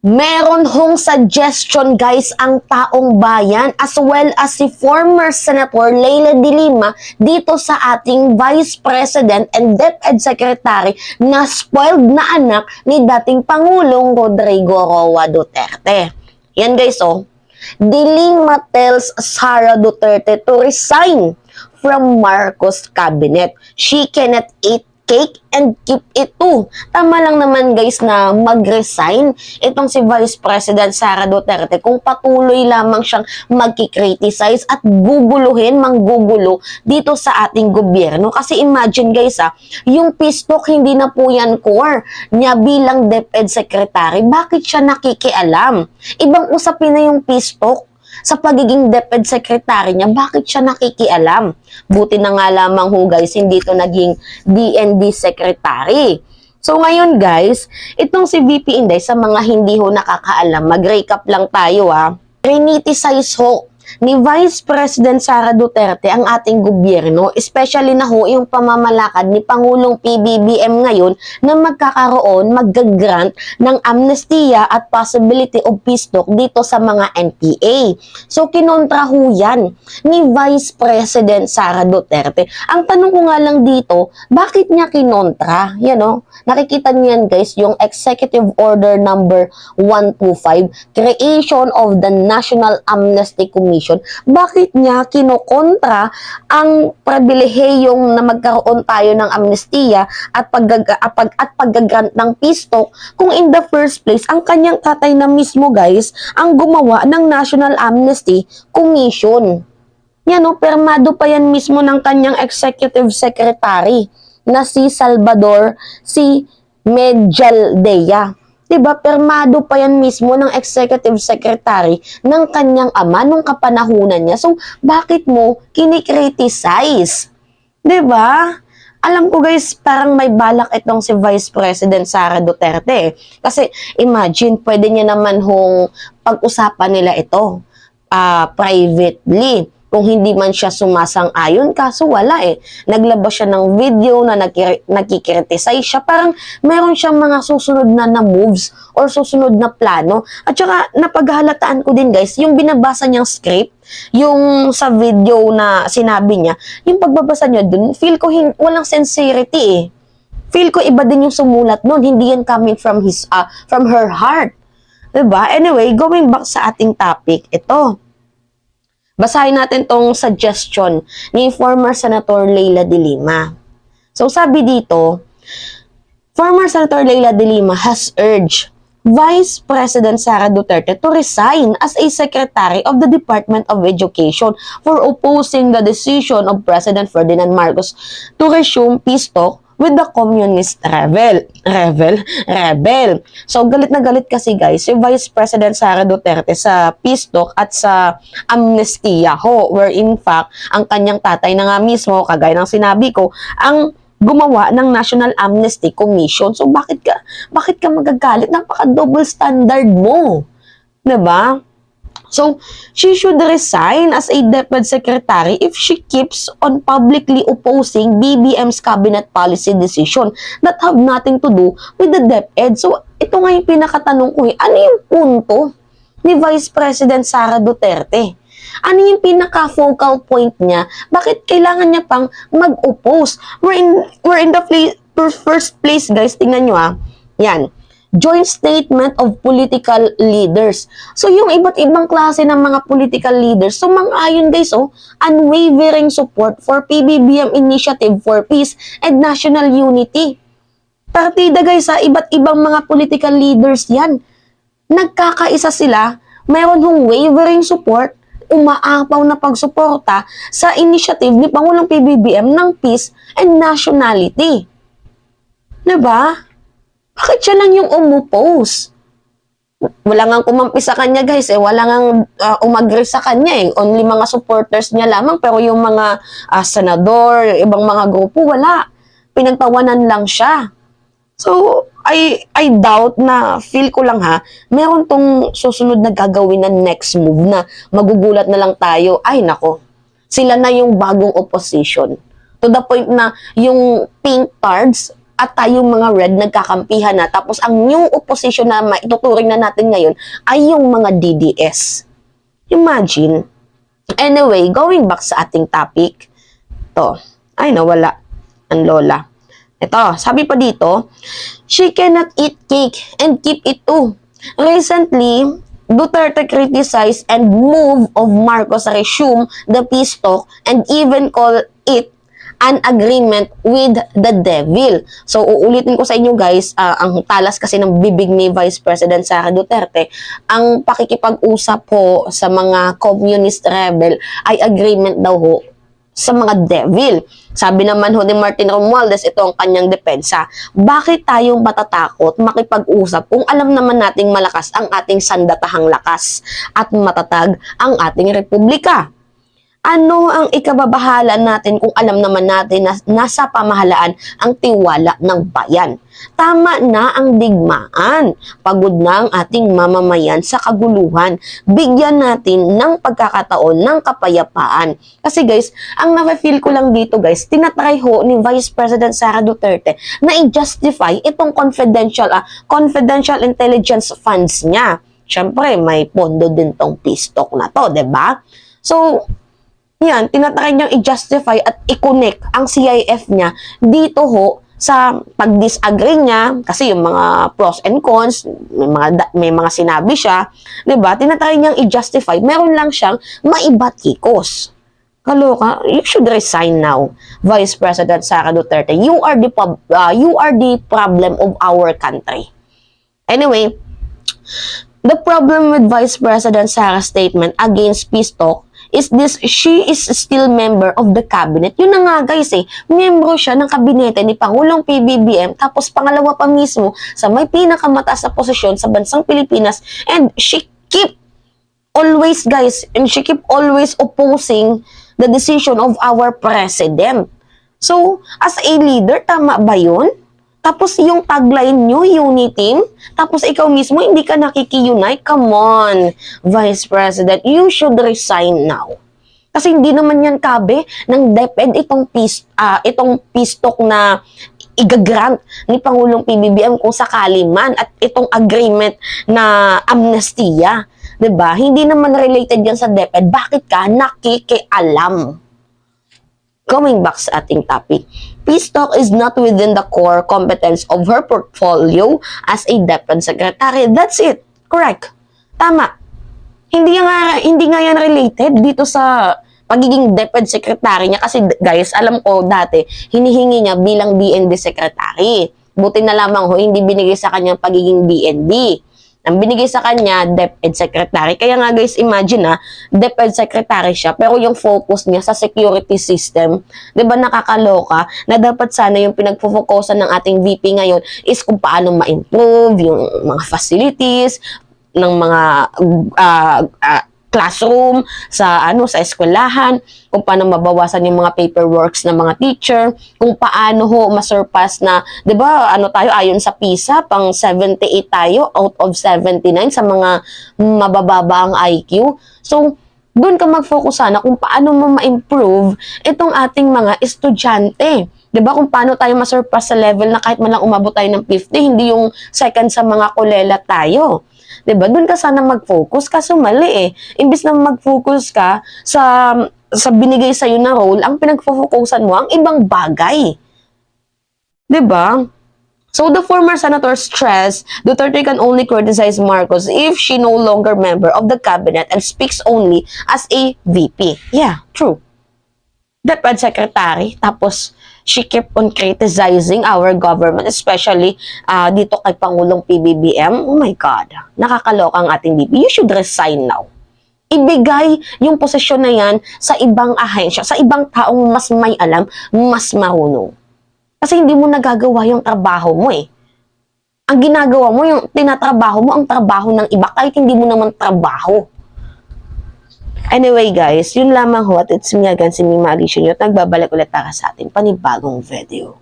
Meron hong suggestion guys ang taong bayan as well as si former Senator Leila de Lima dito sa ating Vice President and DepEd Secretary na spoiled na anak ni dating Pangulong Rodrigo Roa Duterte. Yan guys De Lima tells Sara Duterte to resign from Marcos cabinet. She cannot eat cake and keep it too. Tama lang naman guys na mag-resign itong si Vice President Sara Duterte kung patuloy lamang siyang magki-criticize at manggugulo dito sa ating gobyerno. Kasi imagine guys yung peace talk hindi na po yan core niya bilang DepEd Secretary. Bakit siya nakikialam? Ibang usapin na yung peace talk. Sa pagiging DepEd Secretary niya, bakit siya nakikialam? Buti na nga lamang guys, hindi ito naging DND Secretary. So ngayon guys, itong si VP Inday, sa mga hindi nakakaalam, mag-recap lang tayo Trinity-size ni Vice President Sara Duterte ang ating gobyerno, especially na yung pamamalakad ni Pangulong PBBM ngayon na mag-grant ng amnestia at possibility of peace talk dito sa mga NPA. So kinontra yan ni Vice President Sara Duterte. Ang tanong ko nga lang dito, bakit niya kinontra? Nakikita niyan guys, yung Executive Order number 125, Creation of the National Amnesty Commission. Bakit niya kinokontra ang pribilehiyong na magkaroon tayo ng amnestia at pag-grant ng peace talk kung in the first place ang kanyang tatay na mismo guys ang gumawa ng National Amnesty Commission. Permado pa yan mismo ng kanyang executive secretary na si Salvador Medialdea. Diba, permado pa yan mismo ng executive secretary ng kanyang ama nung kapanahunan niya. So, bakit mo kinikriticize? Diba? Alam ko guys, parang may balak itong si Vice President Sara Duterte. Kasi imagine, pwede niya naman pag-usapan nila ito privately. Kung hindi man siya sumasang-ayon, kaso wala Naglabas siya ng video na nakikriticize siya. Parang meron siyang mga susunod na moves or susunod na plano. At saka napaghalataan ko din guys, yung binabasa niyang script, yung sa video na sinabi niya, yung pagbabasa niya dun, feel ko walang sincerity Feel ko iba din yung sumulat nun, hindi yan coming from her heart. Diba? Anyway, going back sa ating topic, ito. Basahin natin tong suggestion ni former Senator Leila de Lima. So sabi dito, former Senator Leila de Lima has urged Vice President Sara Duterte to resign as a Secretary of the Department of Education for opposing the decision of President Ferdinand Marcos to resume peace talk with the communist rebel. So, galit na galit kasi guys, si Vice President Sara Duterte sa peace talk at sa amnestia where in fact, ang kanyang tatay na nga mismo, kagaya ng sinabi ko, ang gumawa ng National Amnesty Commission. So, bakit ka magagalit? Napaka-double standard mo. Diba? So, she should resign as a DepEd Secretary if she keeps on publicly opposing BBM's cabinet policy decision that have nothing to do with the DepEd. So, ito nga yung pinakatanong ko ano yung punto ni Vice President Sara Duterte? Ano yung pinaka-focal point niya? Bakit kailangan niya pang mag-oppose? We're in the first place, guys. Tingnan nyo Yan. Joint statement of political leaders. So, yung iba't ibang klase ng mga political leaders, so mang-ayon guys, unwavering support for PBBM Initiative for Peace and National Unity. Partida guys, iba't ibang mga political leaders yan. Nagkakaisa sila, mayroon wavering support, umaapaw na pagsuporta sa initiative ni Pangulong PBBM ng Peace and Nationality. Diba? Bakit siya lang yung umupose? Wala nga kumampi sa kanya guys wala nga umagri sa kanya Only mga supporters niya lamang, pero yung mga senador, ibang mga grupo, wala. Pinagtawanan lang siya. So, I doubt na, feel ko lang meron tong susunod na gagawin na next move na magugulat na lang tayo, ay nako, sila na yung bagong opposition. To the point na yung pink cards at tayong mga red nagkakampihan na, tapos ang new opposition na maituturing na natin ngayon ay yung mga DDS. Imagine. Anyway, going back sa ating topic, to, ay nawala ang lola. Ito, sabi pa dito, she cannot eat cake and keep it too. Recently, Duterte criticized and move of Marcos resume the peace talk and even call it an agreement with the devil. So, uulitin ko sa inyo guys, ang talas kasi ng bibig ni Vice President Sara Duterte, ang pakikipag-usap po sa mga communist rebel ay agreement daw ho sa mga devil. Sabi naman ho ni Martin Romualdez, ito ang kanyang depensa. Bakit tayong matatakot makipag-usap kung alam naman nating malakas ang ating sandatahang lakas at matatag ang ating republika? Ano ang ikababahala natin kung alam naman natin na nasa pamahalaan ang tiwala ng bayan? Tama na ang digmaan. Pagod na ang ating mamamayan sa kaguluhan. Bigyan natin ng pagkakataon ng kapayapaan. Kasi guys, ang nafe-feel ko lang dito guys, tinatry ho ni Vice President Sara Duterte na i-justify itong confidential intelligence funds niya. Siyempre, may pondo din tong peace talk na to, 'di ba? So, yan, tinatry niyang i-justify at i-connect ang CIF niya dito ho sa pag-disagree niya, kasi yung mga pros and cons, may mga sinabi siya, 'di ba? Tinatry niyang i-justify, meron lang siyang maibatikos. Kaloka, you should resign now, Vice President Sara Duterte. You are the problem of our country. Anyway, the problem with Vice President Sara's statement against peace talk is this, she is still member of the cabinet. Yun na nga guys membro siya ng kabinete ni Pangulong PBBM, tapos pangalawa pa mismo sa may pinakamataas na posisyon sa bansang Pilipinas, and she keep always opposing the decision of our president. So, as a leader, tama ba yun? Tapos yung tagline nyo, unity, tapos ikaw mismo hindi ka nakiki-unite. Come on, Vice President, you should resign now. Kasi hindi naman yan kabe ng DepEd itong peace talk na igagrant ni Pangulong PBBM kung sakali man, at itong agreement na amnestia. 'Di ba? Hindi naman related yan sa DepEd. Bakit ka nakikialam? Going back sa ating topic, peace talk is not within the core competence of her portfolio as a DepEd secretary. That's it. Correct. Tama. Hindi nga yan related dito sa pagiging DepEd secretary niya, kasi guys, alam ko dati hinihingi niya bilang DND secretary. Buti na lamang ho hindi binigay sa kanya pagiging DND. Ang binigay sa kanya, DepEd Secretary. Kaya nga guys, imagine DepEd Secretary siya, pero yung focus niya sa security system, di ba nakakaloka, na dapat sana yung pinagpo-focusan ng ating VP ngayon is kung paano ma-improve yung mga facilities, ng mga classroom, sa eskwelahan, kung paano mabawasan yung mga paperworks ng mga teacher, kung paano ho masurpass na, 'di ba, tayo ayon sa PISA, pang 78 tayo out of 79 sa mga mabababa ang IQ. So, doon ka mag-focus sana kung paano mo ma-improve itong ating mga estudyante. 'Di ba, kung paano tayo masurpass sa level na kahit man lang umabot tayo ng 50, hindi yung second sa mga kulela tayo. 'Di ba? Doon ka sana mag-focus, kaso mali Imbis na mag-focus ka sa binigay sa iyo na role, ang pinag-focusan mo ang ibang bagay. 'Di ba? So the former senator stressed Duterte can only criticize Marcos if she no longer member of the cabinet and speaks only as a VP. Yeah, true. DepEd secretary, tapos she kept on criticizing our government, especially dito kay Pangulong PBBM. Oh my God, nakakaloka ang ating VP. You should resign now. Ibigay yung posisyon na yan sa ibang ahensya, sa ibang taong mas may alam, mas marunong. Kasi hindi mo nagagawa yung trabaho mo Ang ginagawa mo, yung tinatrabaho mo, ang trabaho ng iba, kahit hindi mo naman trabaho. Anyway guys, yun lamang ho, at it's me again, si Mima Alicia, at nagbabalik ulit para sa ating panibagong video.